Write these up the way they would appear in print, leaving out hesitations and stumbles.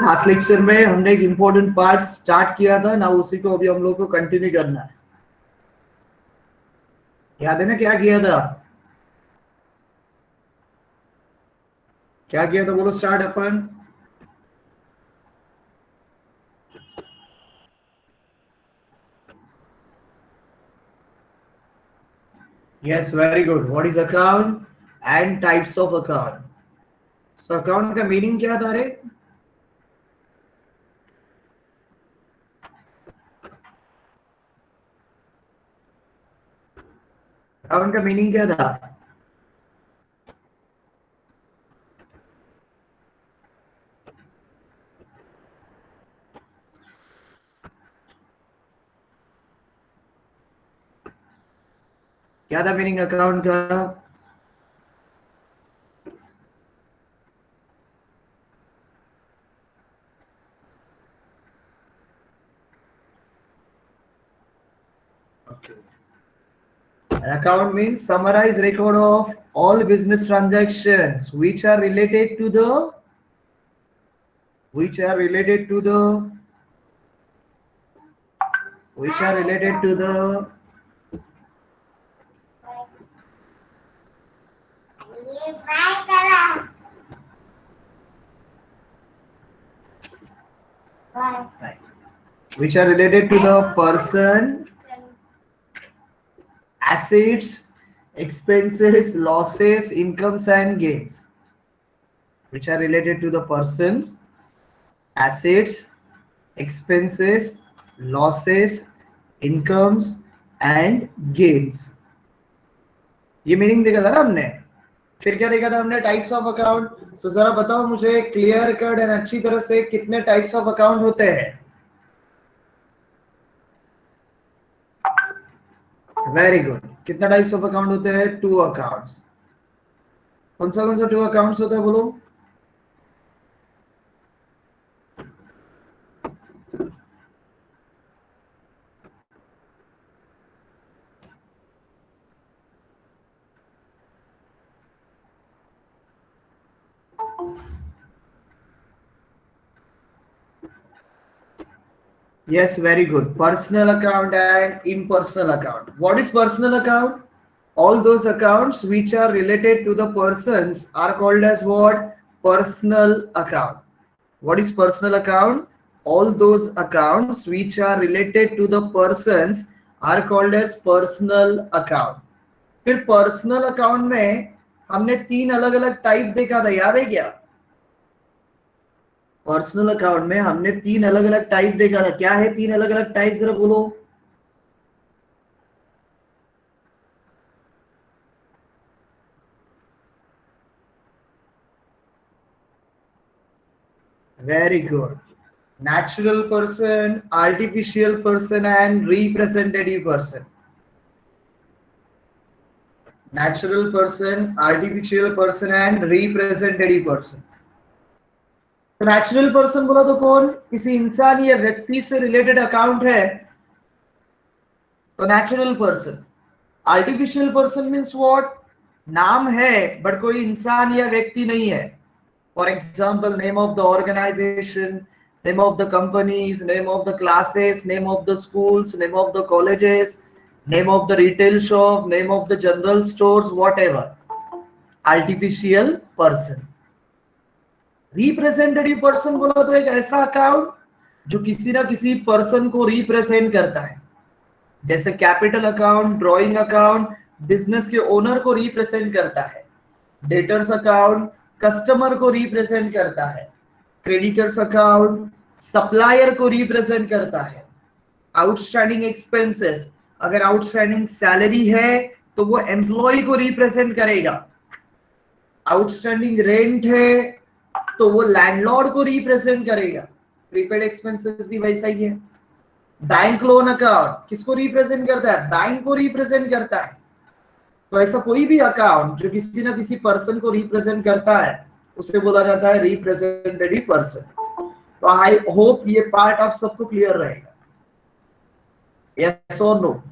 Last lecture में हमने एक इंपॉर्टेंट पार्ट स्टार्ट किया था ना, उसी को अभी हम लोग को कंटिन्यू करना है। याद है ना क्या किया था? क्या किया था बोलो, start upon. Yes, very good. What is account and types of account. So account का मीनिंग क्या था रे? अकाउंट का मीनिंग क्या था? क्या था मीनिंग अकाउंट का? Okay. An account means summarized record of all business transactions which are related to the which are related to the which are related to the which are related to the person, assets, expenses, losses, incomes and gains. Which are related to the persons, assets, expenses, losses, incomes and gains. ये meaning देखा था ना हमने। फिर क्या देखा था हमने? Types of account. सो जरा बताओ मुझे क्लियर कट एंड अच्छी तरह से, कितने टाइप्स ऑफ अकाउंट होते हैं? Very good. कितना टाइप्स ऑफ अकाउंट होते हैं? 2 अकाउंट्स। कौन सा 2 अकाउंट्स होता है बोलो? Yes, very good. Personal account and impersonal account. What is personal account? All those accounts which are related to the persons are called as what? Personal account. What is personal account? All those accounts which are related to the persons are called as personal account. फिर personal account में हमने 3 अलग अलग type देखा था, याद है क्या? पर्सनल अकाउंट में हमने 3 अलग अलग टाइप देखा था। क्या है 3 अलग अलग टाइप, जरा बोलो। Very good. Natural person, artificial person and representative person. Natural person, artificial person and representative person. तो नेचुरल पर्सन बोला तो कौन? किसी इंसान या व्यक्ति से रिलेटेड अकाउंट है तो natural person. Artificial person means what? नाम है बट कोई इंसान या व्यक्ति नहीं है। For example, name of the organisation, name of the companies, name of the classes, name of the schools, name of the colleges, name of the retail shop, name of the general stores, what. Artificial person. Representative person बोला तो एक ऐसा account जो किसी ना किसी person को represent करता है। जैसे capital account, drawing account business के ओनर को रिप्रेजेंट करता है। डेटर्स अकाउंट कस्टमर को रिप्रेजेंट करता है। क्रेडिटर्स अकाउंट सप्लायर को रिप्रेजेंट करता है। आउटस्टैंडिंग एक्सपेंसेस, अगर आउटस्टैंडिंग सैलरी है तो वो एम्प्लॉय को रिप्रेजेंट करेगा। आउटस्टैंडिंग रेंट है तो वो लैंडलॉर्ड को रिप्रेजेंट करेगा। प्रीपेड एक्सपेंसेस भी वैसा ही है। बैंक लोन अकाउंट किसको रिप्रेजेंट करता है? बैंक को रिप्रेजेंट करता है। तो ऐसा कोई भी अकाउंट जो किसी ना किसी पर्सन को रिप्रेजेंट करता है उसे बोला जाता है रिप्रेजेंटेटिव पर्सन। तो आई होप ये पार्ट आप सबको क्लियर रहेगा। यस और नो?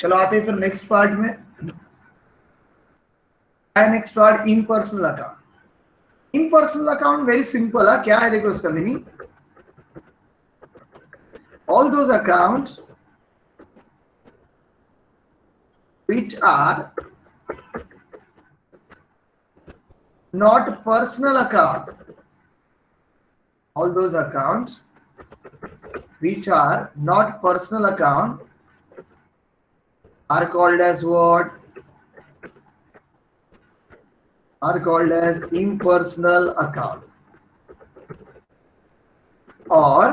चलो आते हैं फिर नेक्स्ट पार्ट में। Next part impersonal account. Impersonal account very simple है, क्या है देखो इसका meaning. All those accounts which are not personal account, all those accounts which are not personal account are called as what? Are called as impersonal account. Or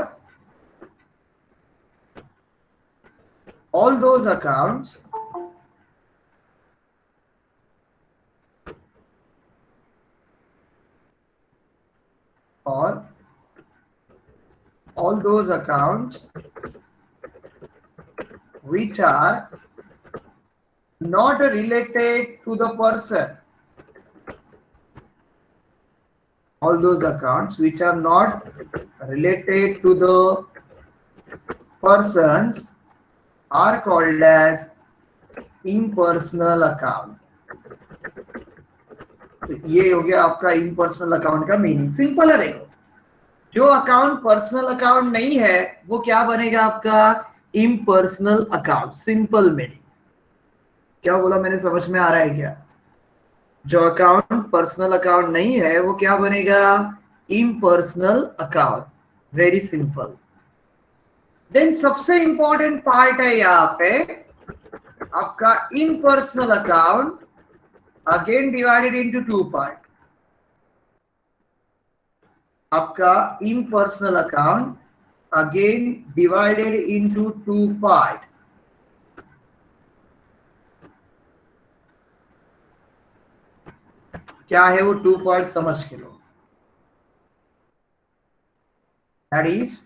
all those accounts or all those accounts which are not related to the person, all those accounts which are not related to the persons are called as impersonal account. तो ये हो गया आपका impersonal account का meaning. Simple है देखो, जो account personal account नहीं है वो क्या बनेगा आपका? Impersonal account. Simple meaning. क्या बोला मैंने, समझ में आ रहा है क्या? जो अकाउंट पर्सनल अकाउंट नहीं है वो क्या बनेगा? Impersonal account. Very simple. Then सबसे इंपॉर्टेंट पार्ट है यहाँ पे आपका impersonal account again divided into two part. आपका impersonal account again divided into two part. क्या है वो टू पार्ट, समझ के लो। That is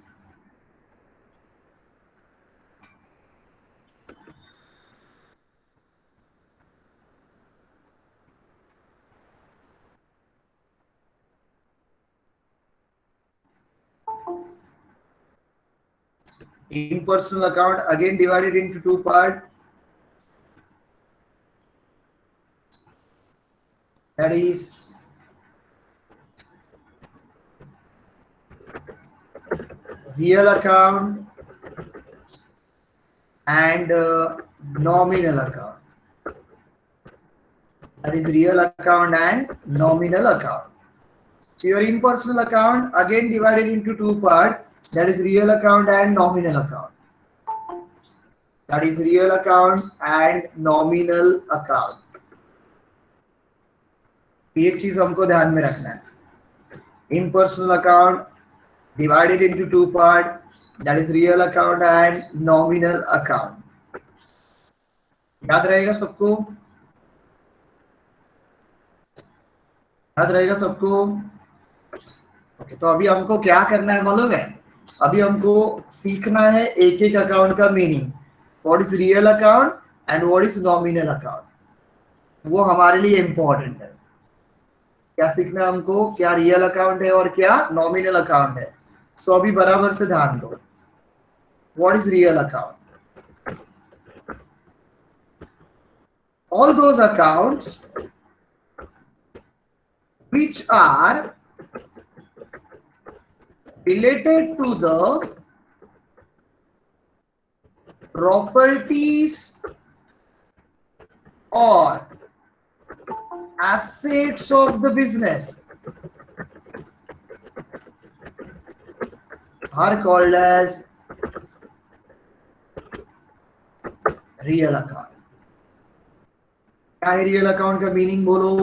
impersonal account again divided into two part, that is real account and nominal account. That is real account and nominal account. So your impersonal account again divided into two part, that is real account and nominal account. That is real account and nominal account. एक चीज हमको ध्यान में रखना है, impersonal account divided into two part, that is real account and nominal account. याद रहेगा सबको? याद रहेगा सबको? ओके, तो अभी हमको क्या करना है मालूम है? अभी हमको सीखना है एक एक अकाउंट का meaning. What is real account and what is nominal account, वो हमारे लिए इंपॉर्टेंट है। क्या सीखना है हमको? क्या रियल अकाउंट है और क्या नॉमिनल अकाउंट है। सो अभी बराबर से ध्यान दो। What is real account? All those accounts which are related to the properties or assets of the business are called as real account. क्या है रियल अकाउंट का मीनिंग बोलो?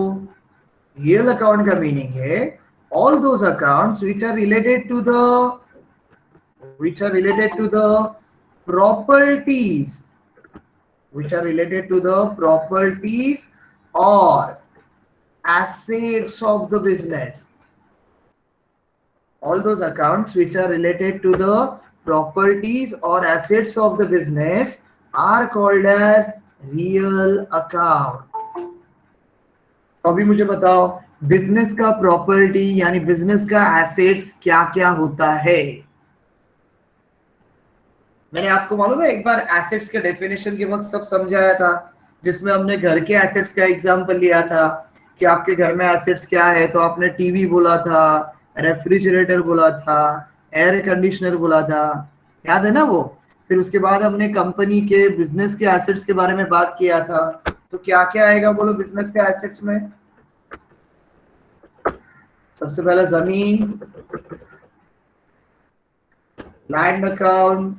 रियल अकाउंट का मीनिंग है all those accounts which are related to the properties, which are related to the properties or assets of the business. All those accounts which are related to the properties or assets of the business are called as real account. अभी मुझे बताओ, business का property यानी business का assets क्या क्या होता है? मैंने आपको मालूम है एक बार एसेट्स के डेफिनेशन के वक्त सब समझाया था, जिसमें हमने घर के एसेट्स का एग्जांपल लिया था कि आपके घर में एसेट्स क्या है, तो आपने टीवी बोला था, रेफ्रिजरेटर बोला था, एयर कंडीशनर बोला था, याद है ना वो। फिर उसके बाद हमने कंपनी के बिजनेस के एसेट्स के बारे में बात किया था। तो क्या क्या आएगा बोलो बिजनेस के एसेट्स में? सबसे पहला जमीन, land account,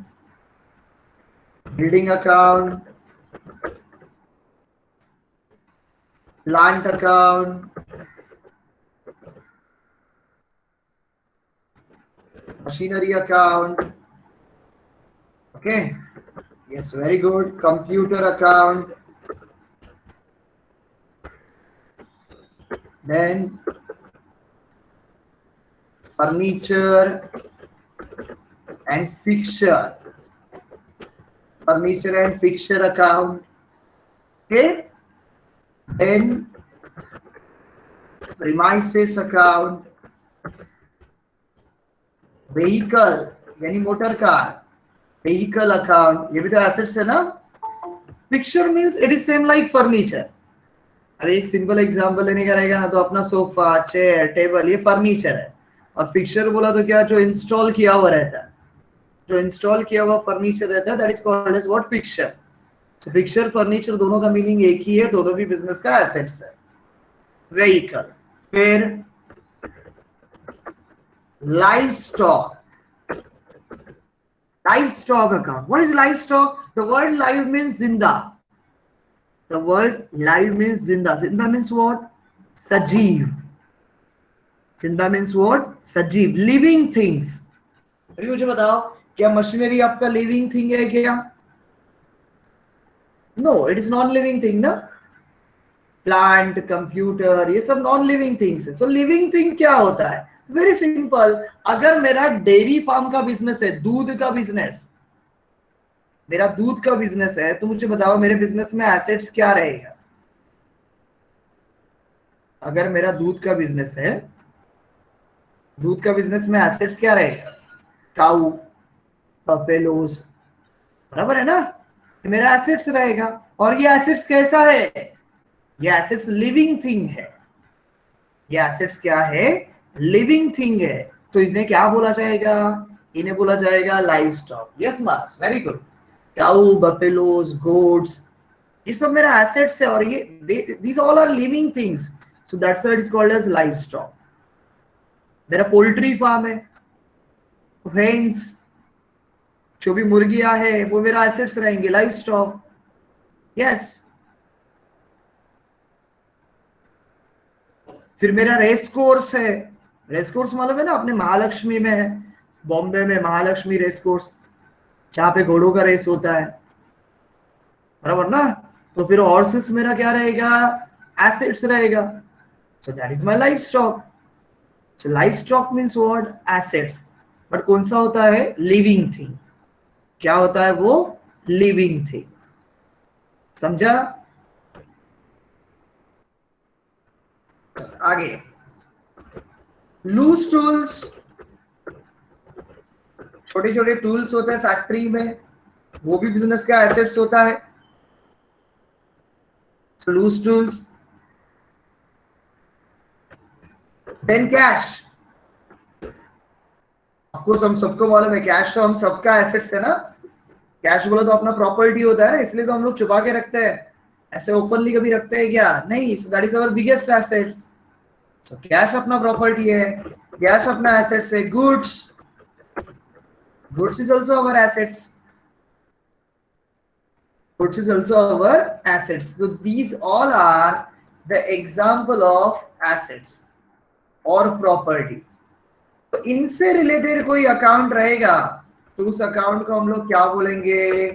building account, plant account, machinery account, okay, yes very good, computer account, then furniture and fixture, furniture and fixture account, okay, then premises account, vehicle यानी मोटर कार, vehicle account, ये भी तो assets है ना। fixture means it is same like furniture। अरे एक simple example लेने का रहेगा ना, तो अपना सोफा, चेयर, टेबल ये फर्नीचर है, और फिक्सचर बोला तो क्या, जो इंस्टॉल किया हुआ रहता है, जो इंस्टॉल किया हुआ फर्नीचर रहता है, that is called as what, fixture. So fixture furniture दोनों का मीनिंग एक ही है, दोनों भी बिजनेस का एसेट्स है। व्हीकल, फिर livestock, livestock account. What is livestock? The word live means zinda. The word live means zinda. Zinda means what? Sajeev. Zinda means what? Sajeev. Living things. अभी मुझे बताओ, क्या मशीनरी आपका लिविंग थिंग है क्या? No, it is non living thing ना। Plant, computer, ये सब नॉन लिविंग थिंग्स है। तो लिविंग थिंग क्या होता है? वेरी सिंपल, अगर मेरा डेयरी फार्म का बिजनेस है, दूध का बिजनेस, मेरा दूध का बिजनेस है, तो मुझे बताओ मेरे बिजनेस में एसेट्स क्या रहेगा? अगर मेरा दूध का बिजनेस है, दूध का बिजनेस में एसेट्स क्या रहेगा? काऊ, बफेलोज, बराबर है ना, मेरा एसेट्स रहेगा। और ये एसेट्स कैसा है? ये एसेट्स लिविंग थिंग है। ये एसेट्स क्या है? लिविंग थिंग है। तो इसने क्या बोला जाएगा? इन्हें बोला जाएगा livestock. Yes marks, very good. Cow, buffaloes, goats, ये सब मेरा एसेट्स है, और ये these all are living things, so that's why it is called as livestock. मेरा पोल्ट्री फार्म है, हेन्स, जो भी मुर्गियां है, वो मेरा एसेट्स रहेंगे, लाइव स्टॉक। यस। फिर मेरा रेस कोर्स है, रेस कोर्स मालूम है ना, अपने महालक्ष्मी में है, बॉम्बे में महालक्ष्मी रेस कोर्स, जहां पे घोड़ों का रेस होता है, बराबर ना। तो फिर हॉर्सेस मेरा क्या रहेगा? एसेट्स रहेगा। So that is my life stock. So life stock means what? Assets. But कौन सा होता है? Living thing. क्या होता है वो? Living thing. समझा? आगे, लूज टूल्स, छोटे छोटे टूल्स होते हैं फैक्ट्री में, वो भी बिजनेस का एसेट्स होता है। So loose tools, then cash. Of course हम सबको मालूम है, कैश तो हम सबका एसेट्स है ना। कैश बोला तो अपना प्रॉपर्टी होता है ना, इसलिए तो हम लोग छुपा के रखते हैं, ऐसे ओपनली कभी रखते हैं क्या? नहीं। So that is our biggest assets. So cash अपना प्रॉपर्टी है, कैश अपना एसेट्स है। Goods, goods is also our assets. Goods is also our assets. So these all are the example of assets और प्रॉपर्टी। तो इनसे related कोई account रहेगा, तो उस अकाउंट को हम लोग क्या बोलेंगे?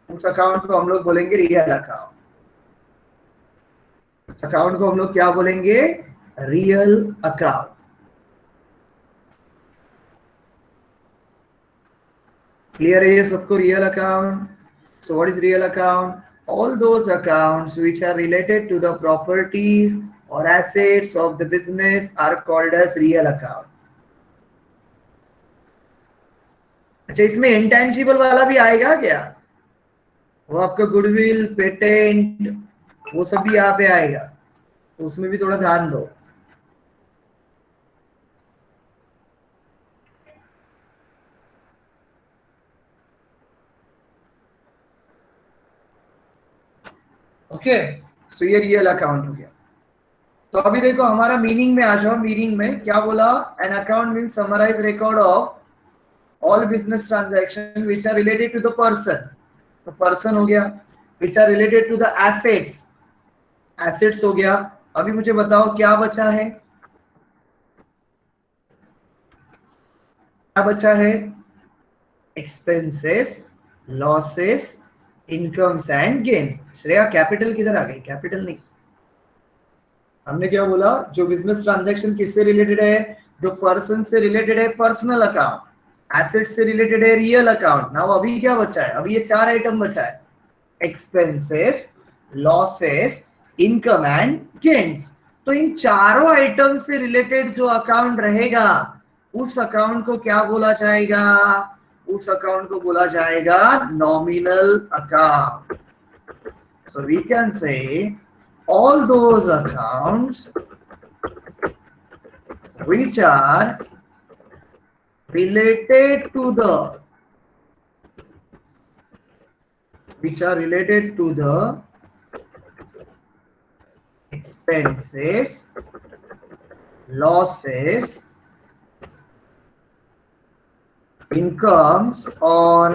उस अकाउंट को हम लोग बोलेंगे रियल अकाउंट। उस अकाउंट को हम लोग क्या बोलेंगे? Real account. क्लियर है ये सबको? Real account. So what is real account? All those accounts which are related to the properties or assets of the business are called as real account. अच्छा, इसमें इंटेंजिबल वाला भी आएगा क्या? वो आपका गुडविल, पेटेंट, वो सब भी यहाँ पे आएगा, तो उसमें भी थोड़ा ध्यान दो। ओके, सो ये रियल अकाउंट हो गया। तो अभी देखो हमारा मीनिंग में आ जाओ। मीनिंग में क्या बोला? An account mean summarise record of all business transaction which are related to the person. तो पर्सन हो गया, which are related to the assets, assets हो गया। अभी मुझे बताओ क्या बचा है? क्या बचा है? Expenses, losses, incomes and gains. Shreya capital किधर आ गई? कैपिटल नहीं, हमने क्या बोला? जो बिजनेस ट्रांजैक्शन किससे रिलेटेड है? जो पर्सन से रिलेटेड है, पर्सनल अकाउंट। एसेट से रिलेटेड है, रियल अकाउंट। नाउ अभी क्या बचा है? अभी ये 4 आइटम बचा है, expenses, losses, income and gains. तो इन चारों आइटम से रिलेटेड जो अकाउंट रहेगा, उस अकाउंट को क्या बोला जाएगा? उस अकाउंट को बोला जाएगा nominal account. So we can say all those accounts which are related to the expenses, losses, incomes or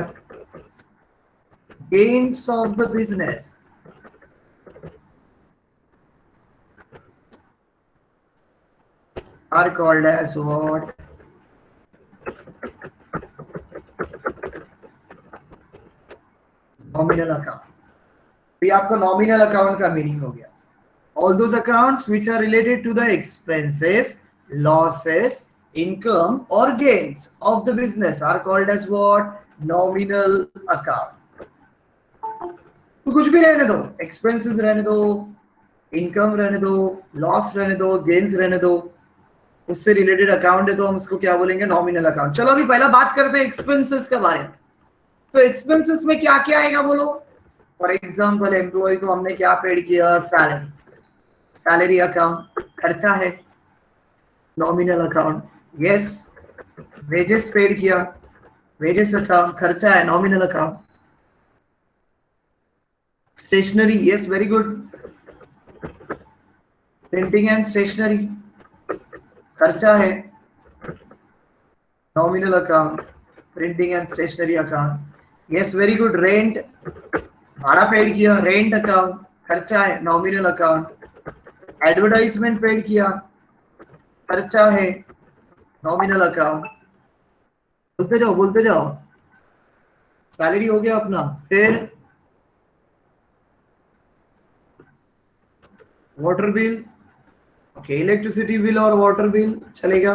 gains of the business are called as what? Nominal account. तो ये आपका नॉमिनल अकाउंट का meaning हो गया। All those accounts which are related to the expenses, losses, income or gains of the business are called as what? Nominal account. तो कुछ भी रहने दो, एक्सपेंसेस रहने दो, इनकम रहने दो, लॉस रहने दो, गेन्स रहने दो, उससे रिलेटेड अकाउंट है तो हम उसको क्या बोलेंगे? Nominal account. चलो अभी पहला बात करते हैं एक्सपेंसेस के बारे में। तो एक्सपेंसेस में क्या क्या आएगा बोलो? फॉर एग्जांपल एम्प्लॉय को हमने क्या पेड किया? सैलरी, सैलरी अकाउंट खर्चा है, nominal account. Yes, wages paid किया, वेजेस अकाउंट खर्चा है, nominal account. Stationery, yes very good, printing and stationery खर्चा है, nominal account. Printing and stationery account, yes very good. Rent, भाड़ा पेड किया, रेंट अकाउंट खर्चा है, नॉमिनल अकाउंट। एडवर्टाइजमेंट पेड किया, खर्चा है, नॉमिनल अकाउंट। बोलते जाओ बोलते जाओ। सैलरी हो गया अपना। फिर water bill, okay, electricity bill और वाटर बिल चलेगा,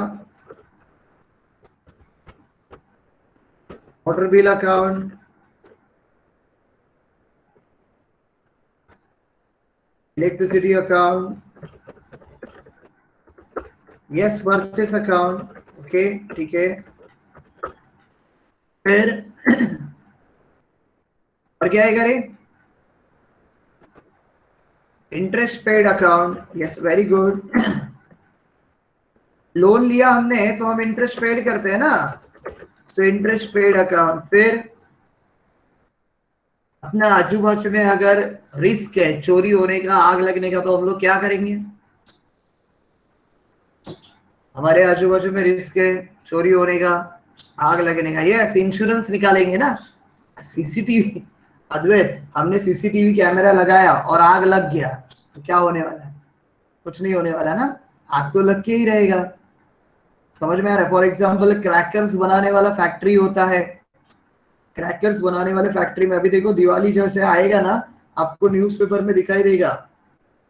water bill account. Electricity account, yes, purchase account, okay ठीक है। फिर और क्या है करे? Interest paid account, yes very good. Loan लिया हमने तो हम इंटरेस्ट पेड करते हैं ना, सो इंटरेस्ट पेड अकाउंट। फिर अपना आजू बाजू में अगर रिस्क है चोरी होने का, आग लगने का, तो हम लोग क्या करेंगे? हमारे आजू बाजू में रिस्क है चोरी होने का, आग लगने का, यस, इंश्योरेंस निकालेंगे ना। सीसीटीवी, अद्वैत, हमने सीसीटीवी कैमरा लगाया और आग लग गया तो क्या होने वाला है? कुछ नहीं होने वाला ना, आग तो लग के ही रहेगा। समझ में आ रहा है? फॉर एग्जाम्पल क्रैकर्स बनाने वाला फैक्ट्री होता है, क्रैकर्स बनाने वाले फैक्ट्री में अभी देखो दिवाली जैसे आएगा ना, आपको न्यूज़पेपर में दिखाई देगा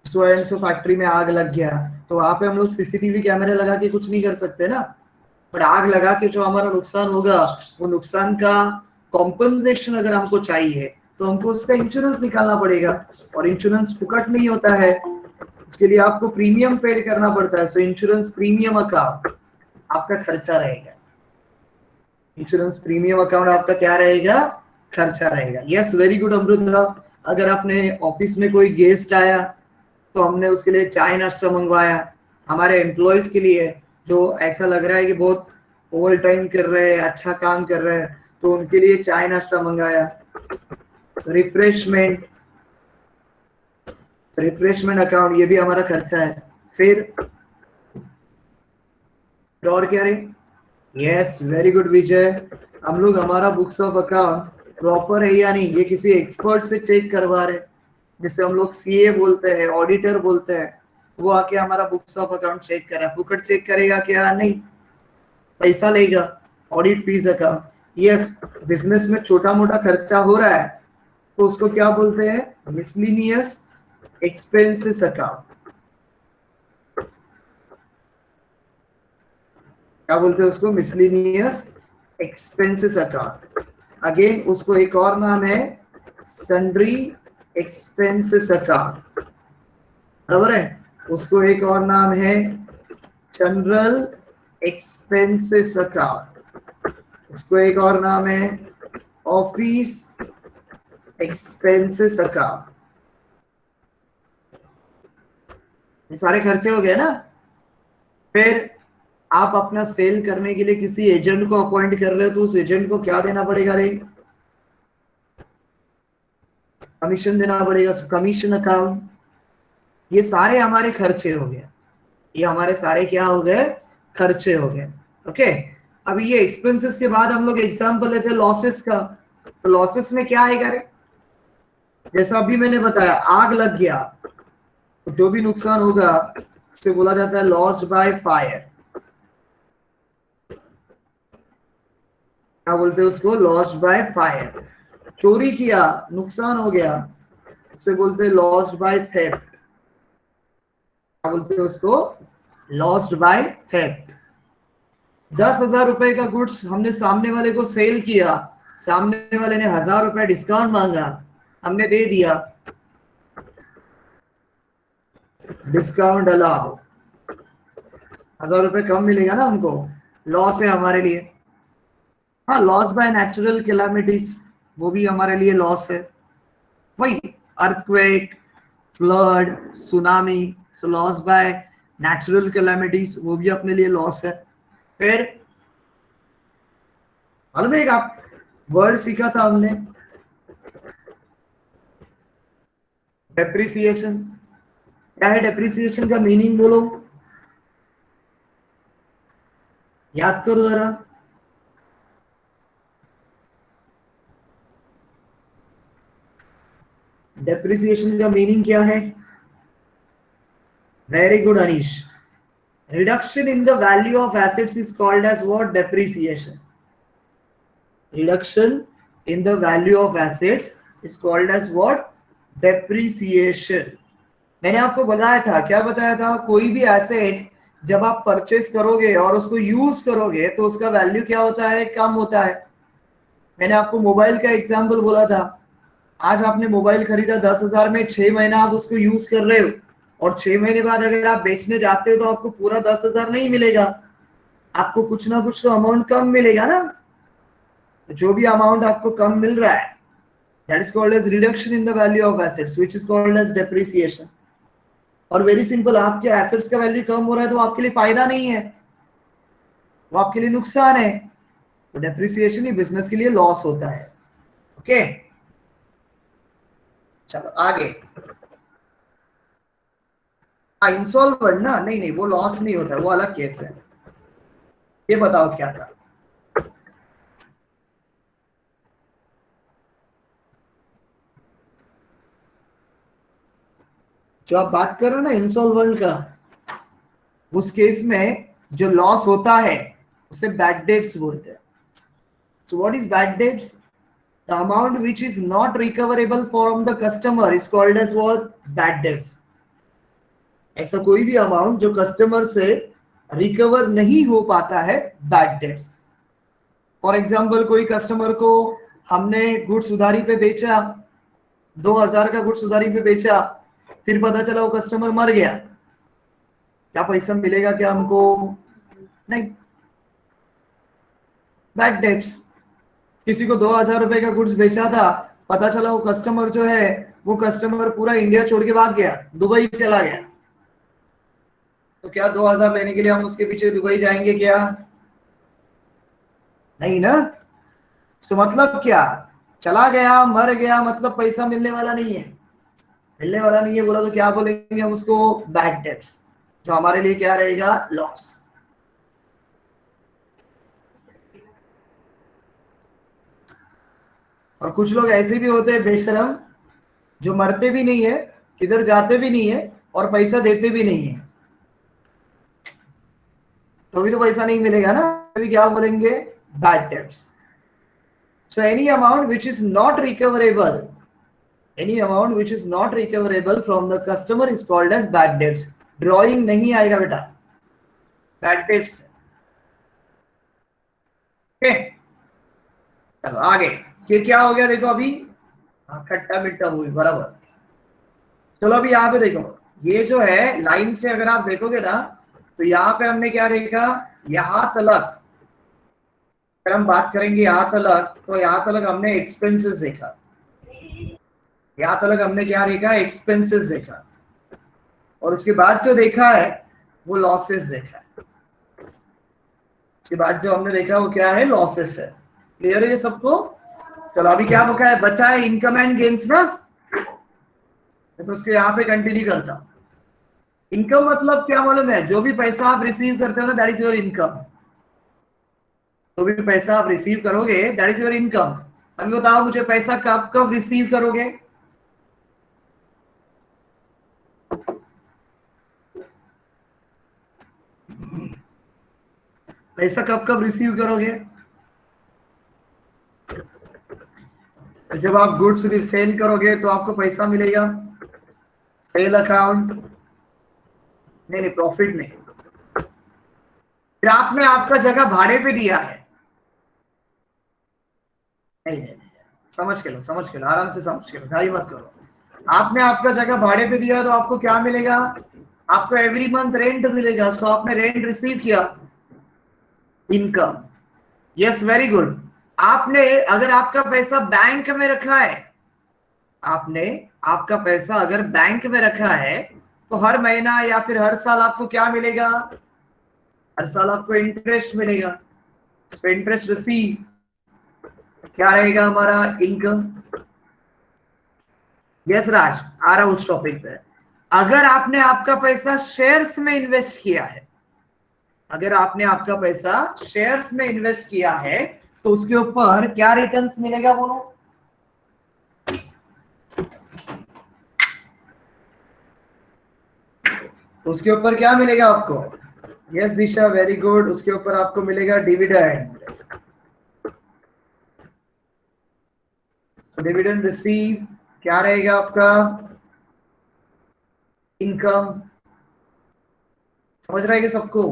सो एंड सो फैक्ट्री में आग लग गया, तो वहां पे हम लोग सीसीटीवी कैमरे लगा के कुछ नहीं कर सकते ना। बट आग लगा के जो हमारा नुकसान होगा, वो नुकसान का कॉम्पनसेशन अगर हमको चाहिए तो हमको उसका इंश्योरेंस निकालना पड़ेगा, और इंश्योरेंस फुकट नहीं होता है, उसके लिए आपको प्रीमियम पेड करना पड़ता है। सो इंश्योरेंस प्रीमियम अकाउंट आपका खर्चा रहेगा। इंश्योरेंस प्रीमियम अकाउंट आपका क्या रहेगा, खर्चा रहेगा। Yes, very good Amrita. अगर आपने ऑफिस में कोई गेस्ट आया तो हमने उसके लिए चाय नाश्ता मंगवाया, हमारे एम्प्लॉयज के लिए जो ऐसा लग रहा है कि बहुत ओवर टाइम कर रहे हैं, अच्छा काम कर रहे हैं, तो उनके लिए चाय नाश्ता मंगाया। रिफ्रेशमेंट, रिफ्रेशमेंट अकाउंट ये भी हमारा खर्चा है। फिर और क्या रे, यस वेरी गुड विजय। हम लोग हमारा बुक्स ऑफ अकाउंट प्रॉपर है या नहीं ये किसी एक्सपर्ट से चेक करवा रहे, जिसे हम लोग सीए बोलते हैं, ऑडिटर बोलते हैं, वो आके हमारा बुक्स ऑफ अकाउंट चेक करा, फुकट चेक करेगा क्या, नहीं, पैसा लेगा, audit fees account. Yes, business में छोटा मोटा खर्चा हो रहा है तो उसको क्या बोलते हैं, मिसलिनियस एक्सपेंसेस अकाउंट। क्या बोलते हैं उसको, मिसलिनियस एक्सपेंसेस अकाउंट। अगेन उसको एक और नाम है सन्ड्री एक्सपेंसेस अकाउंट, बराबर है। उसको एक और नाम है जनरल एक्सपेंसेस अकाउंट, उसको एक और नाम है ऑफिस एक्सपेंसेस अकाउंट। ये सारे खर्चे हो गए ना। फिर आप अपना सेल करने के लिए किसी एजेंट को अपॉइंट कर रहे हो तो उस एजेंट को क्या देना पड़ेगा रे, कमीशन देना पड़ेगा, कमीशन अकाउंट। ये सारे हमारे खर्चे हो गए, ये हमारे सारे क्या हो गए, खर्चे हो गए। ओके, अब ये एक्सपेंसेस के बाद हम लोग एग्जांपल लेते हैं लॉसेस का। तो लॉसेस में क्या आएगा रे, जैसा अभी मैंने बताया, आग लग गया तो जो भी नुकसान होगा उसे बोला जाता है लॉस बाय फायर। क्या बोलते हैं उसको, लॉस बाय फायर। चोरी किया, नुकसान हो गया, उसे बोलते हैं लॉस बाय थेफ्ट। क्या बोलते हैं उसको, लॉस्ट बाय थेफ्ट। 10,000 रुपए का गुड्स हमने सामने वाले को सेल किया, सामने वाले ने 1,000 रुपए डिस्काउंट मांगा, हमने दे दिया, डिस्काउंट अलाउ, 1,000 रुपए कम मिलेगा ना हमको, लॉस है हमारे लिए। हाँ, लॉस बाय नेचुरल कैलामिटीज वो भी हमारे लिए लॉस है, वही earthquake, flood, tsunami, so loss by natural calamities वो भी अपने लिए लॉस है। फिर मालूम है आप वर्ड सीखा था हमने, डेप्रिसिएशन। क्या है डेप्रिसिएशन का मीनिंग, बोलो, याद करो जरा। डेप्रिसिएशन का मीनिंग क्या है, very good Anish. Reduction in the value of assets is called as what, depreciation. Reduction in the value of assets is called as what, depreciation. मैंने आपको बताया था, क्या बताया था, कोई भी एसेट्स जब आप परचेस करोगे और उसको यूज करोगे तो उसका वैल्यू क्या होता है, कम होता है। मैंने आपको मोबाइल का एग्जांपल बोला था, आज आपने मोबाइल खरीदा 10,000 में, 6 महीना आप उसको यूज कर रहे हो और 6 महीने बाद अगर आप बेचने जाते हो तो आपको पूरा 10,000 नहीं मिलेगा, आपको कुछ ना कुछ तो अमाउंट कम मिलेगा ना। जो भी अमाउंट आपको कम मिल रहा है, that is called as reduction in the value of assets which is called as depreciation. और वेरी सिंपल, आपके एसेट्स का वैल्यू कम हो रहा है तो आपके लिए फायदा नहीं है, वो आपके लिए नुकसान है। तो डेप्रिसिएशन ही बिजनेस के लिए लॉस होता है। ओके, चलो आगे। इंसॉल्वेंट ना, नहीं नहीं वो लॉस नहीं होता, वो अलग केस है। ये बताओ क्या था, जो आप बात कर रहे हो ना इंसॉल्वेंट का, उस केस में जो लॉस होता है उसे बैड डेट्स बोलते हैं। So what is bad debts, the amount which is not recoverable from the customer is called as what, bad debts. ऐसा कोई भी अमाउंट जो कस्टमर से रिकवर नहीं हो पाता है, बैड डेट्स। फॉर एग्जाम्पल, कोई कस्टमर को हमने गुड्स उधारी पे बेचा, 2,000 का गुड्स उधारी पे बेचा, फिर पता चला वो कस्टमर मर गया, क्या पैसा मिलेगा क्या हमको, नहीं। Bad debts. किसी को 2000 रुपए का गुड्स बेचा था, पता चला वो कस्टमर जो है वो कस्टमर पूरा इंडिया छोड़ के भाग गया, दुबई चला गया। तो क्या 2000 लेने के लिए हम उसके पीछे दुबई जाएंगे क्या? नहीं ना। तो मतलब क्या, चला गया मर गया मतलब पैसा मिलने वाला नहीं है, मिलने वाला नहीं है बोला तो क्या बोलेंगे हम उसको? बैड डेट्स, जो हमारे लिए क्या रहेगा? लॉस। और कुछ लोग ऐसे भी होते हैं बेशरम, जो मरते भी नहीं है, किधर जाते भी नहीं है और पैसा देते भी नहीं है, तो भी तो पैसा नहीं मिलेगा ना, अभी क्या बोलेंगे? Bad debts. So any amount which is not recoverable, any amount which is not recoverable from the customer is called as bad debts. Drawing नहीं आएगा बेटा, बैड डेट्स। ओके, चलो आगे। ये क्या हो गया देखो अभी, खट्टा मीठा हुई बराबर। चलो अभी यहाँ पे देखो, ये जो है लाइन से अगर आप देखोगे ना, तो यहाँ पे हमने क्या देखा, यहाँ तलक अगर हम बात करेंगे यहाँ तलक, तो यहाँ तलक हमने एक्सपेंसेस देखा, यहाँ तलक हमने क्या देखा? एक्सपेंसेस देखा। और उसके बाद जो देखा है वो लॉसेस देखा है। उसके बाद जो हमने देखा वो क्या है? लॉसेस है। क्लियर है ये सबको? चलो अभी क्या बचा है इनकम एंड गेन्स ना, तो उसको यहाँ पे कंटिन्यू करता। इनकम मतलब क्या मालूम है? जो भी पैसा आप रिसीव करते हो ना, दैट इज योर इनकम। जो भी पैसा आप रिसीव करोगे दैट इज योर इनकम। अभी बताओ मुझे, पैसा कब कब रिसीव करोगे? पैसा कब कब रिसीव करोगे? जब आप गुड्स सेल करोगे तो आपको पैसा मिलेगा, सेल अकाउंट। नहीं, प्रॉफिट नहीं। फिर आपने आपका जगह भाड़े पे दिया है। नहीं, समझ के लो, समझ के लो, आराम से समझ के लो, घाई मत करो। आपने आपका जगह भाड़े पे दिया तो आपको क्या मिलेगा? आपको एवरी मंथ रेंट मिलेगा। सो आपने रेंट रिसीव किया, इनकम। Yes, very good. आपने अगर आपका पैसा बैंक में रखा है, आपने आपका पैसा अगर बैंक में रखा है, तो हर महीना या फिर हर साल आपको क्या मिलेगा? हर साल आपको इंटरेस्ट मिलेगा। इंटरेस्ट रिसीव क्या रहेगा हमारा? इनकम। यस राज, आ रहा हूं उस टॉपिक पे। अगर आपने आपका पैसा शेयर्स में इन्वेस्ट किया है, अगर आपने आपका पैसा शेयर्स में इन्वेस्ट किया है, तो उसके ऊपर क्या रिटर्न्स मिलेगा बोलो? उसके ऊपर क्या मिलेगा आपको? यस दिशा, वेरी गुड। उसके ऊपर आपको मिलेगा डिविडेंड। डिविडेंड रिसीव क्या रहेगा आपका? इनकम। समझ रहे हैं सबको?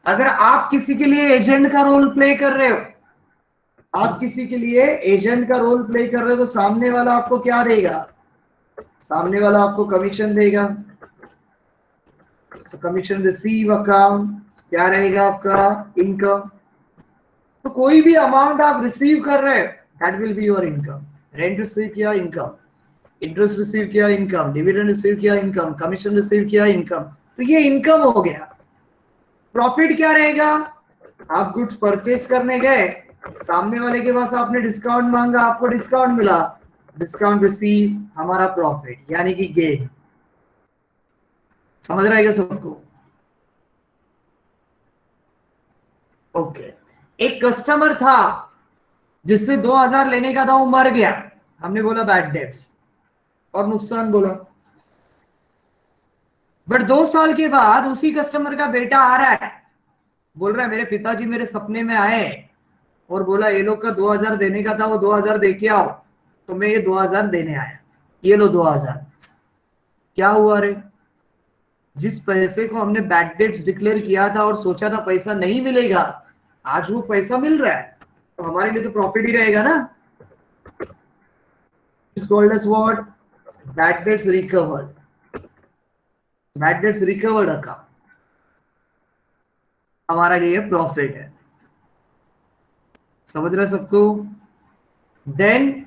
अगर आप किसी के लिए एजेंट का रोल प्ले कर रहे हो, आप किसी के लिए एजेंट का रोल प्ले कर रहे हो, तो सामने वाला आपको क्या देगा? सामने वाला आपको कमीशन देगा। तो कमीशन रिसीव अकाउंट क्या रहेगा आपका? इनकम। तो कोई भी अमाउंट आप रिसीव कर रहे हैं that will be your income. Rent receive किया, इनकम। इंटरेस्ट रिसीव किया, इनकम। डिविडेंड रिसीव किया, इनकम। कमीशन रिसीव किया, इनकम। तो ये इनकम हो गया। प्रॉफिट क्या रहेगा? आप गुड्स परचेस करने गए, सामने वाले के पास आपने डिस्काउंट मांगा, आपको डिस्काउंट मिला, डिस्काउंट रिसीव हमारा प्रॉफिट यानी कि गेन। समझ रहेगा सबको? ओके। एक कस्टमर था जिससे 2000 लेने का था, वो मर गया, हमने बोला बैड डेट्स और नुकसान बोला। बट 2 साल के बाद उसी कस्टमर का बेटा आ रहा है, बोल रहा है मेरे पिताजी मेरे सपने में आए और बोला ये लोग का 2000 देने का था, वो 2000 दे के आओ, तो मैं ये 2000 देने आया, ये लो 2000। क्या हुआ रे? जिस पैसे को हमने बैड डेट्स डिक्लेयर किया था और सोचा था पैसा नहीं मिलेगा, आज वो पैसा मिल रहा है, तो हमारे लिए तो प्रॉफिट ही रहेगा ना। It's called as what? Bad debts recovered. Bad debts recovered account हमारा लिए प्रॉफिट है। समझ रहे सबको? देन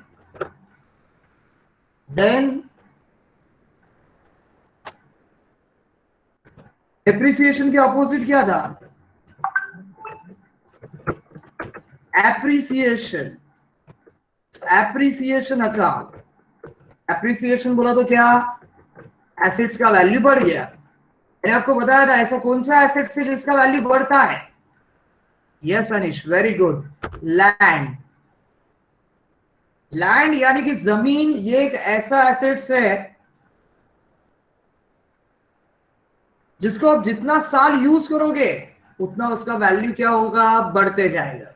एप्रिसिएशन के अपोजिट क्या था? एप्रिसिएशन। एप्रिसिएशन अकाउंट, एप्रिसिएशन बोला तो क्या? एसेट्स का वैल्यू बढ़ गया। मैंने आपको बताया था ऐसा कौन सा एसेट है जिसका वैल्यू बढ़ता है? यस अनिश, वेरी गुड, लैंड। लैंड यानी कि जमीन, ये एक ऐसा एसेट्स है जिसको आप जितना साल यूज करोगे उतना उसका वैल्यू क्या होगा? बढ़ते जाएगा।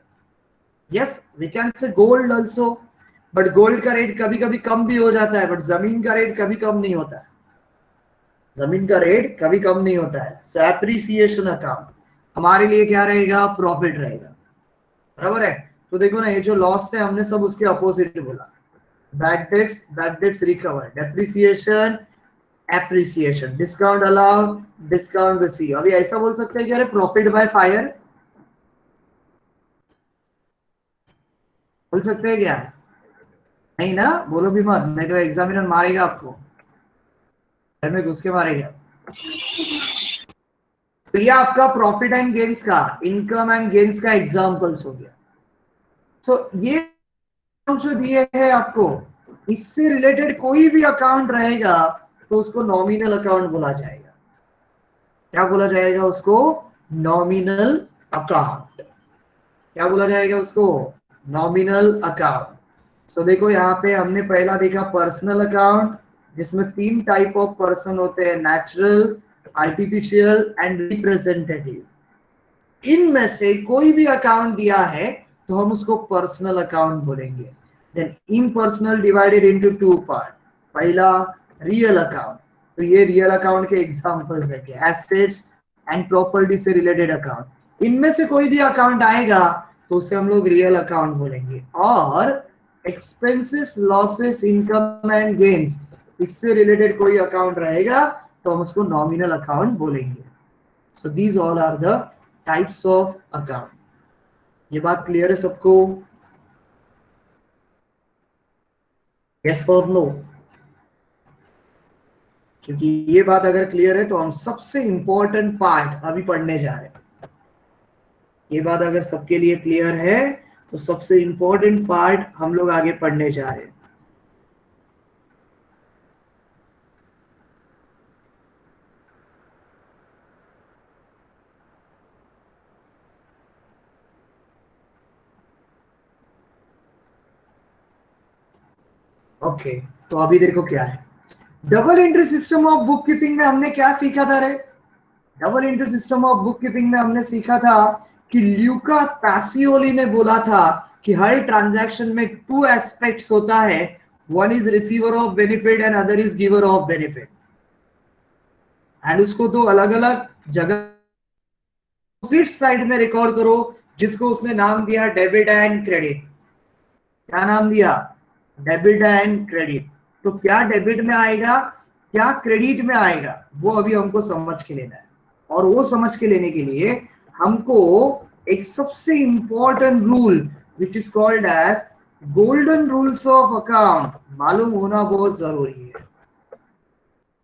Yes, we can say gold also, but gold का रेट कभी कभी कम भी हो जाता है, बट जमीन का रेट कभी कम नहीं होता है। जमीन का रेट कभी कम नहीं होता है। सो एप्रिसिएशन अकाउंट हमारे लिए क्या रहेगा? प्रॉफिट रहेगा, बराबर है। तो देखो ना, ये जो लॉस है हमने सब उसके अपोजिट बोला। Bad debts recover, depreciation, appreciation, discount allowed, discount receive. अभी ऐसा बोल सकते हैं कि अरे प्रॉफिट बाय फायर, बोल सकते हैं क्या? नहीं ना, बोलो भी मत, नहीं तो एग्जामिनर मारेगा आपको, घर में घुस के मारेगा। तो ये आपका प्रॉफिट एंड गेन्स का, इनकम एंड गेन्स का एग्जांपल्स हो गया। सो ये जो दिए है आपको, इससे रिलेटेड कोई भी अकाउंट रहेगा तो उसको नॉमिनल अकाउंट बोला जाएगा। क्या बोला जाएगा उसको? Nominal account. क्या बोला जाएगा उसको? Nominal account. सो देखो यहाँ पे हमने पहला देखा पर्सनल अकाउंट, जिसमें 3 टाइप ऑफ पर्सन होते हैं, नेचुरल, आर्टिफिशियल एंड रिप्रेजेंटेटिव। इनमें से कोई भी अकाउंट दिया है तो हम उसको पर्सनल अकाउंट बोलेंगे। Then impersonal divided into 2 part. पहला रियल अकाउंट, तो ये रियल अकाउंट के एग्जांपल्स है, एसेट्स एंड प्रॉपर्टी से रिलेटेड अकाउंट। इनमें से कोई भी अकाउंट आएगा तो उसे हम लोग रियल अकाउंट बोलेंगे। और expenses, losses, income and gains, इससे रिलेटेड कोई अकाउंट रहेगा तो हम उसको नॉमिनल अकाउंट बोलेंगे। So these all are the types of account. ये बात क्लियर है सबको? यस और नो? क्योंकि ये बात अगर क्लियर है तो हम सबसे इंपॉर्टेंट पार्ट अभी पढ़ने जा रहे हैं। ये बात अगर सबके लिए क्लियर है तो सबसे इंपॉर्टेंट पार्ट हम लोग आगे पढ़ने जा रहे हैं। ओके, तो अभी देखो क्या है। Double entry system of book keeping में हमने क्या सीखा था रे? Double entry system of book keeping में हमने सीखा था कि ल्यूका पैसियोली ने बोला था कि हर ट्रांजैक्शन में 2 एस्पेक्ट्स होता है, one is receiver of benefit and other is giver of benefit. And उसको 2 अलग अलग जगह साइड में रिकॉर्ड करो, जिसको उसने नाम दिया डेबिट एंड क्रेडिट। क्या नाम दिया? Debit and credit. तो क्या डेबिट में आएगा, क्या क्रेडिट में आएगा, वो अभी हमको समझ के लेना है। और वो समझ के लेने के लिए हमको एक सबसे important rule which is called as golden rules of account मालूम होना बहुत जरूरी है।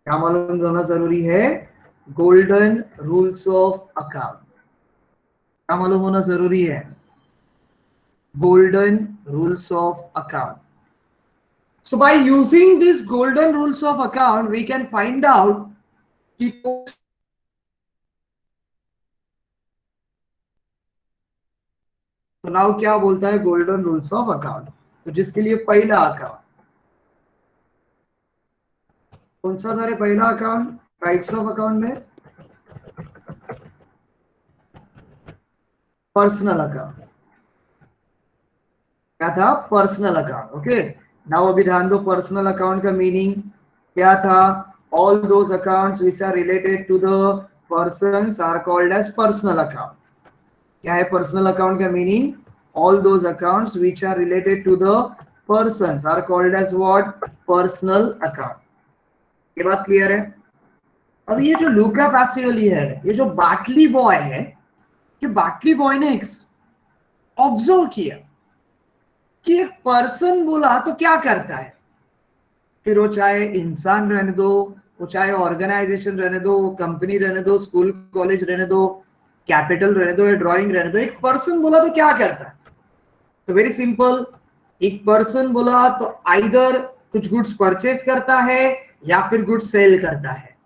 क्या मालूम होना जरूरी है? Golden rules of account. क्या मालूम होना जरूरी है? golden rules of account. So by using these golden rules of account, we can find out कि तो नाउ क्या बोलता है गोल्डन रूल्स ऑफ अकाउंट। तो जिसके लिए पहला अकाउंट कौन सा था रे? पहला अकाउंट टाइप्स ऑफ अकाउंट में पर्सनल अकाउंट। क्या था? Personal account. ओके, नाउ अभी ध्यान दो, पर्सनल अकाउंट का मीनिंग क्या था? All those accounts which are related to the persons are called as personal account. क्या है पर्सनल अकाउंट का meaning? All those accounts which are related to the persons are called as what? Personal account. ये बात clear है? अब ये जो लूका Pacioli है, ये जो बाटली बॉय है, ये बाटली बॉय ने ऑब्जर्व किया कि एक पर्सन बोला तो क्या करता है, फिर वो चाहे इंसान रहने दो, वो चाहे ऑर्गेनाइजेशन रहने दो, कंपनी रहने दो, स्कूल कॉलेज रहने दो, कैपिटल रहने दो या ड्राइंग रहने दो, एक पर्सन बोला तो क्या करता है? तो वेरी सिंपल, एक पर्सन बोला तो आइदर कुछ गुड्स परचेस करता है या फिर गुड्स सेल करता है।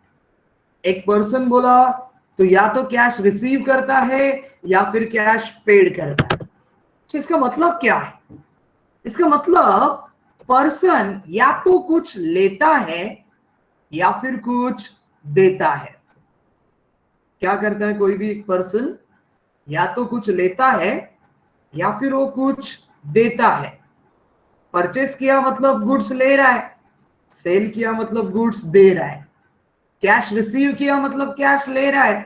एक पर्सन बोला तो या तो कैश रिसीव करता है या फिर कैश पेड करता है। तो इसका मतलब क्या है? इसका मतलब पर्सन या तो कुछ लेता है या फिर कुछ देता है। क्या करता है कोई भी एक पर्सन? या तो कुछ लेता है या फिर वो कुछ देता है। परचेस किया मतलब गुड्स ले रहा है, सेल किया मतलब गुड्स दे रहा है, कैश रिसीव किया मतलब कैश ले रहा है,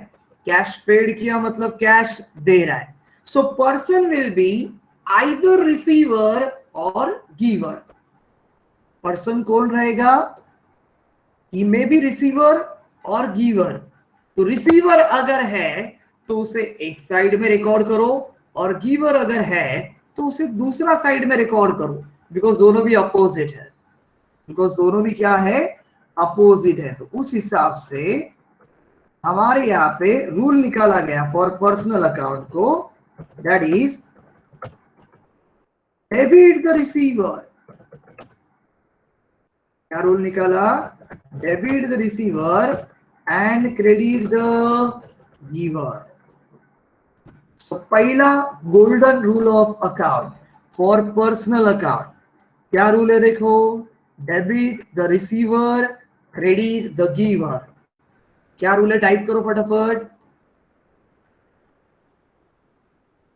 कैश पेड किया मतलब कैश दे रहा है। So person will be either receiver और गिवर। पर्सन कौन रहेगा? ही मे बी रिसीवर और गिवर। तो रिसीवर अगर है तो उसे एक साइड में रिकॉर्ड करो, और गिवर अगर है तो उसे दूसरा साइड में रिकॉर्ड करो, बिकॉज दोनों भी अपोजिट है। बिकॉज दोनों भी क्या है? अपोजिट है। तो उस हिसाब से हमारे यहाँ पे रूल निकाला गया फॉर पर्सनल अकाउंट को, that is debit the receiver. क्या रूल निकाला? Debit the receiver and credit the giver. तो पहला golden rule of account for personal account क्या रूल है? देखो, debit the receiver, credit the giver. क्या रूल है? टाइप करो फटाफट।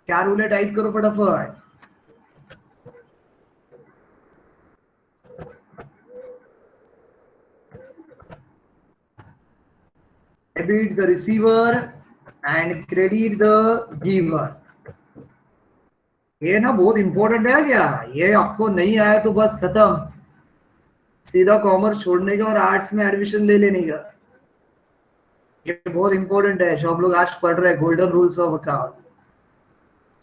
क्या रूल है? टाइप करो फटाफट। Debit the receiver and credit the giver. ये ना बहुत इंपॉर्टेंट है क्या? ये आपको नहीं आया तो बस खत्म, सीधा कॉमर्स छोड़ने का और आर्ट्स में एडमिशन ले लेने का। ये बहुत इंपॉर्टेंट है जो आप लोग आज पढ़ रहे हैं, golden rules of account.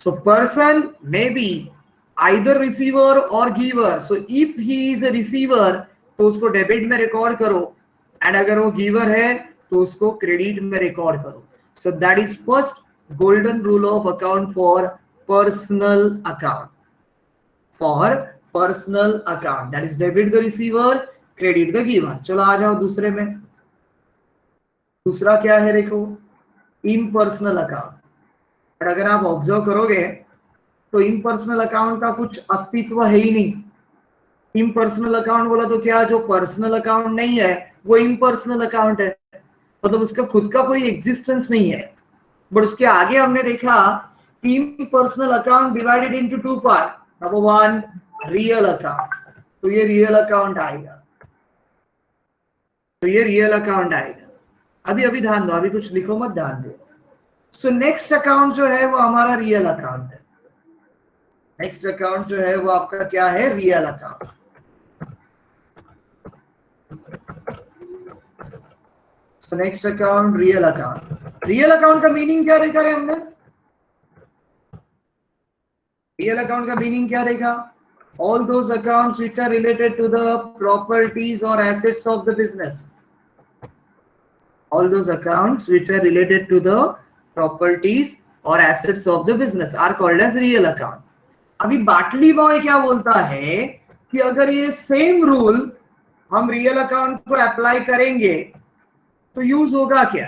So person may be either receiver और giver. So if he is a receiver तो उसको डेबिट में रिकॉर्ड करो, एंड अगर वो गिवर है तो उसको क्रेडिट में रिकॉर्ड करो। So that is first golden rule of account for personal account. For personal account that is debit the receiver, credit the giver. चलो आ जाओ दूसरे में। दूसरा क्या है? देखो, इम्पर्सनल अकाउंट। और अगर आप ऑब्जर्व करोगे तो इम्पर्सनल अकाउंट का कुछ अस्तित्व है ही नहीं। इम्पर्सनल अकाउंट बोला तो क्या, जो पर्सनल अकाउंट नहीं है वो इम्पर्सनल अकाउंट है, मतलब उसका खुद का कोई एग्जिस्टेंस नहीं है। बट उसके आगे हमने देखा impersonal account divided into two part. Number one, real account. तो ये रियल अकाउंट आएगा, तो ये रियल अकाउंट आएगा। अभी अभी ध्यान दो, अभी कुछ लिखो मत, ध्यान दो। सो नेक्स्ट अकाउंट जो है वो हमारा रियल अकाउंट है। नेक्स्ट अकाउंट जो है वो आपका क्या है? Real account. So next account real account. Real account का मीनिंग क्या देखा है हमने? रियल अकाउंट का मीनिंग क्या देखा? All those accounts which are related to the properties और assets of the business. All those accounts which are related to the properties or assets of the business are called as real account. अभी बाटली boy क्या बोलता है कि अगर ये same rule हम रियल अकाउंट को अप्लाई करेंगे तो यूज होगा क्या?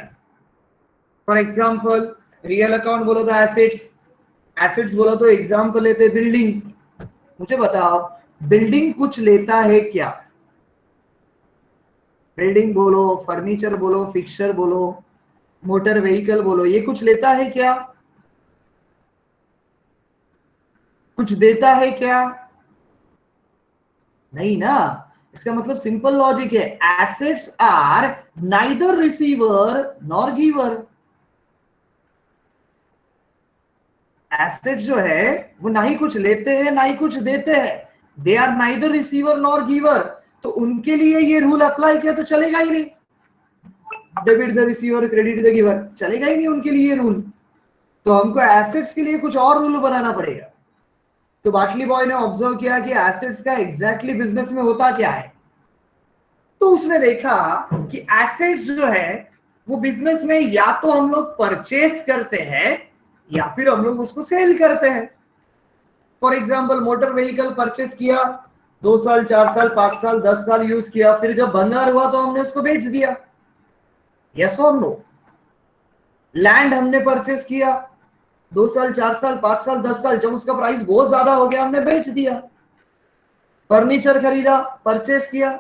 फॉर एग्जाम्पल, रियल अकाउंट बोलो तो एसेट्स, एसेट्स बोलो तो एग्जाम्पल लेते बिल्डिंग। मुझे बताओ, बिल्डिंग कुछ लेता है क्या? बिल्डिंग बोलो, फर्नीचर बोलो, फिक्सचर बोलो, मोटर व्हीकल बोलो, ये कुछ लेता है क्या? कुछ देता है क्या? नहीं ना। इसका मतलब सिंपल लॉजिक है, assets are neither receiver nor giver. Asset जो है वो ना ही कुछ लेते हैं ना ही कुछ देते हैं, they are neither receiver nor giver. तो उनके लिए ये रूल अप्लाई किया तो चलेगा ही नहीं। Debit the receiver, credit the giver, चलेगा ही नहीं उनके लिए रूल। तो हमको एसेट्स के लिए कुछ और रूल बनाना पड़ेगा। तो बाटली बॉय ने ऑब्जर्व किया कि एसेट्स का एग्जैक्टली बिजनेस में होता क्या है। तो उसने देखा कि एसेट्स जो है वो बिजनेस में या तो हम लोग परचेस करते हैं या फिर हम लोग उसको सेल करते हैं। For example motor vehicle purchase किया, 2 साल 4 साल 5 साल 10 साल यूज किया, फिर जब भंगार हुआ तो हमने उसको बेच दिया। यस और नो। लैंड हमने परचेस किया, 2 साल 4 साल 5 साल 10 साल, जब उसका प्राइस बहुत ज्यादा हो गया हमने बेच दिया। फर्नीचर खरीदा, परचेस किया,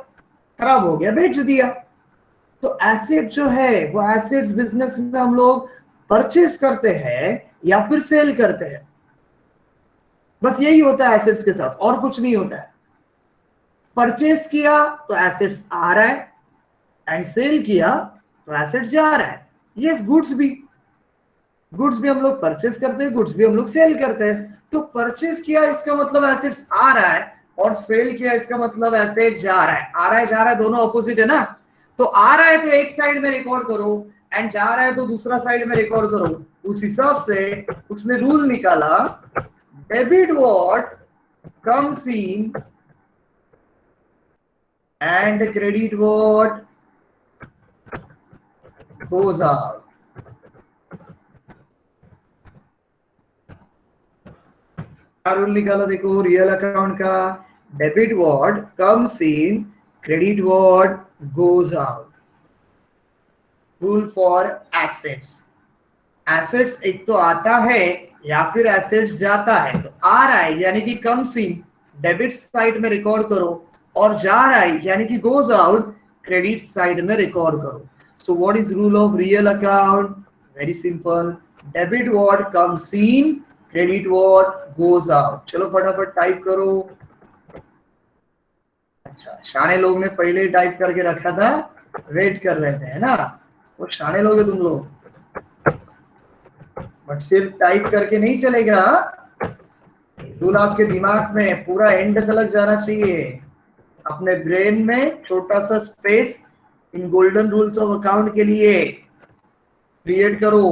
खराब हो गया, बेच दिया। तो एसेट जो है वो एसेट्स बिजनेस में हम लोग परचेस करते हैं या फिर सेल करते हैं। बस यही होता है एसेट्स के साथ, और कुछ नहीं होता है। परचेस किया तो एसेट्स आ रहा है, एंड सेल किया तो एसेट्स जा रहा है। यस, गुड्स भी हम लोग परचेस करते हैं, गुड्स भी हम लोग सेल करते हैं। तो परचेस किया इसका मतलब एसेट्स आ रहा है, और सेल किया इसका मतलब एसेट जा रहा है। आ रहा है जा रहा है दोनों ऑपोजिट है ना। तो आ रहा है तो एक साइड में रिकॉर्ड करो, एंड जा रहा है तो दूसरा साइड में रिकॉर्ड करो। उस हिसाब से उसने रूल निकाला, debit what comes in and credit what goes out. Rule निकाला देखो रियल अकाउंट का, debit what comes in, credit what goes out. Rule for assets. Assets एक तो आता है या फिर एसेट्स जाता है। तो आ रहा है यानी कि कम्स इन, डेबिट साइड में रिकॉर्ड करो, और जा रहा है यानी कि गोज आउट, क्रेडिट साइड में रिकॉर्ड करो। सो what is rule of real account? Very simple, debit what comes in, credit what goes out. चलो फटाफट टाइप करो। अच्छा, शाने लोग ने पहले ही टाइप करके रखा था, वेट कर रहे थे, है ना? वो शाने लोग है तुम लोग। बट सिर्फ टाइप करके नहीं चलेगा, रूल आपके दिमाग में पूरा एंड तक जाना चाहिए। अपने ब्रेन में छोटा सा space in golden rules of account के लिए क्रिएट करो,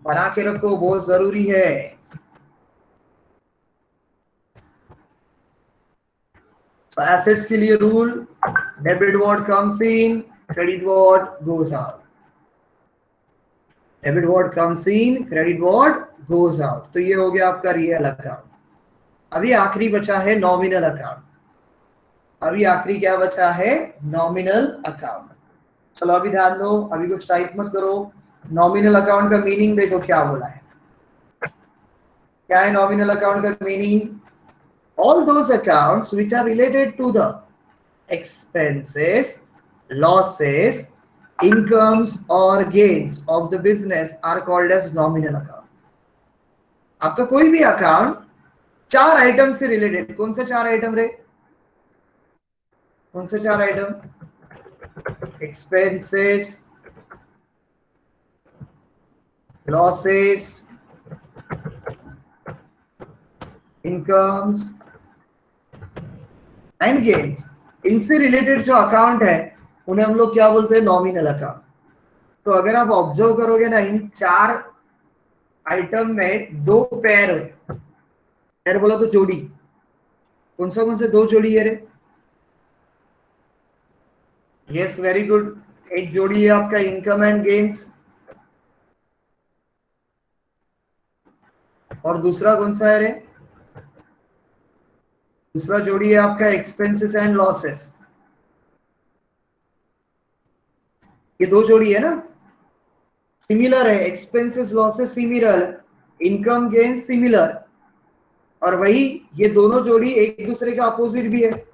बना के रखो, बहुत जरूरी है। तो एसेट्स के लिए rule, debit what comes in, credit what goes out. Debit what comes in, credit what goes out. तो ये हो गया आपका रियल अकाउंट। अभी आखिरी बचा है नॉमिनल अकाउंट। अभी आखिरी क्या बचा है? Nominal account. चलो अभी ध्यान दो, अभी कुछ टाइप मत करो। नॉमिनल अकाउंट का मीनिंग देखो क्या बोला है। क्या है नॉमिनल अकाउंट का meaning? All those accounts which are related to the expenses, losses, incomes or gains of the business are called as nominal account. आपका कोई भी अकाउंट 4 आइटम से रिलेटेड, कौन से 4 आइटम रे? कौन से 4 item? Expenses, losses, incomes and gains, इनसे रिलेटेड जो अकाउंट है उन्हें हम लोग क्या बोलते हैं? Nominal account. तो अगर आप ऑब्जर्व करोगे ना, इन 4 आइटम में 2 पेयर है। पेयर बोला तो जोड़ी। कौन से 2 जोड़ी है रे? Yes, very good. एक जोड़ी है आपका इनकम एंड गेन्स, और दूसरा कौन सा है रे? दूसरा जोड़ी है आपका एक्सपेंसेस एंड लॉसेस। ये 2 जोड़ी है ना, सिमिलर है। Expenses losses similar, income gain similar, और वही ये दोनों जोड़ी एक दूसरे का अपोजिट भी है।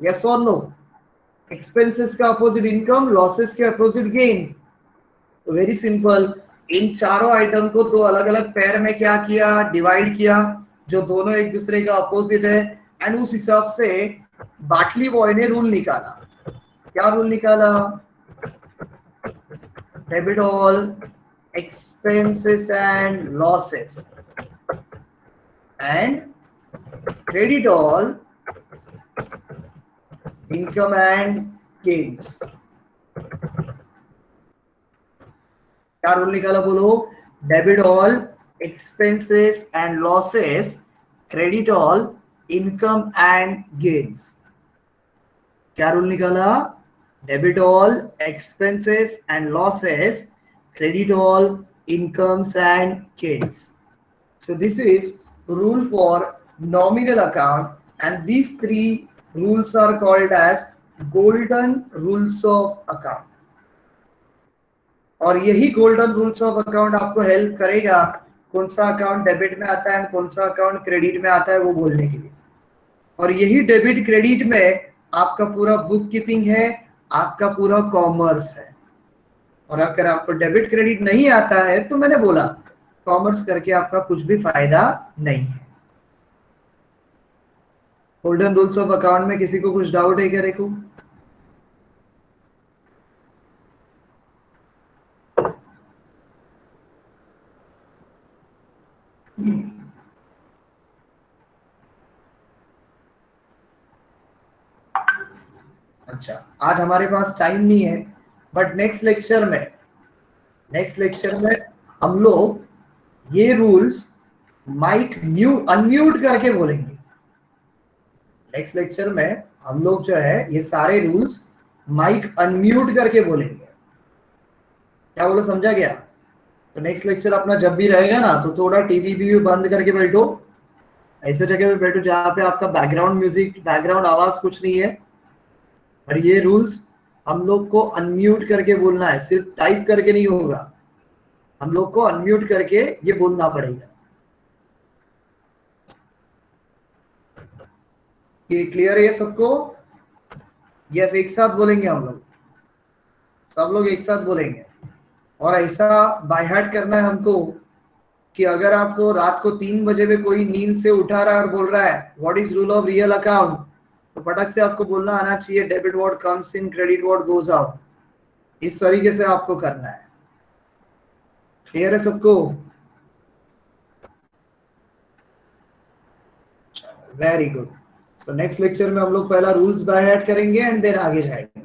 यस और नो? एक्सपेंसेस का अपोजिट इनकम, लॉसेस के अपोजिट गेन। तो वेरी सिंपल, इन चारों आइटम को 2 अलग अलग पेयर में क्या किया? डिवाइड किया, जो दोनों एक दूसरे का अपोजिट है। एंड उस हिसाब से बाटली बॉय ने रूल निकाला। क्या रूल निकाला? Debit all expenses and losses and credit all income and gains। क्या रूल निकाला बोलो? Debit all expenses and losses, credit all income and gains. क्या रूल निकाला? Debit all expenses and losses, credit all incomes and gains. So this is rule for nominal account, and these three rules are called as golden rules of account. और यही golden rules of account आपको help करेगा कौन सा account debit में आता है, कौन सा अकाउंट क्रेडिट में आता है वो बोलने के लिए. और यही डेबिट क्रेडिट में आपका पूरा बुक कीपिंग है, आपका पूरा कॉमर्स है. और अगर आपको डेबिट क्रेडिट नहीं आता है तो मैंने बोला कॉमर्स करके आपका कुछ भी फायदा नहीं है. गोल्डन रूल्स ऑफ अकाउंट में किसी को कुछ डाउट है क्या? देखो अच्छा, आज हमारे पास टाइम नहीं है, बट नेक्स्ट लेक्चर में हम लोग ये रूल्स माइक अनम्यूट करके बोलेंगे. नेक्स्ट लेक्चर में हम लोग जो है ये सारे रूल्स माइक अनम्यूट करके बोलेंगे. क्या बोलो, समझा गया? तो नेक्स्ट लेक्चर अपना जब भी रहेगा ना तो थोड़ा टीवी भी बंद करके बैठो, ऐसे जगह पे बैठो जहाँ पे आपका बैकग्राउंड म्यूजिक, बैकग्राउंड आवाज कुछ नहीं है. और ये रूल्स हम लोग को अनम्यूट करके बोलना है, सिर्फ टाइप करके नहीं होगा, हम लोग को अनम्यूट करके ये बोलना पड़ेगा. ये क्लियर है सबको? यस, एक साथ बोलेंगे हम लोग, सब लोग एक साथ बोलेंगे. और ऐसा बाय हार्ट करना है हमको कि अगर आपको रात को 3 बजे में कोई नींद से उठा रहा है और बोल रहा है what is rule of real account, तो फटक से आपको बोलना आना चाहिए debit what comes in, credit what goes out. इस तरीके से आपको करना है. क्लियर है सबको? Very good. So next lecture में हम लोग पहला रूल्स बाय हार्ट करेंगे एंड देन आगे जाएंगे.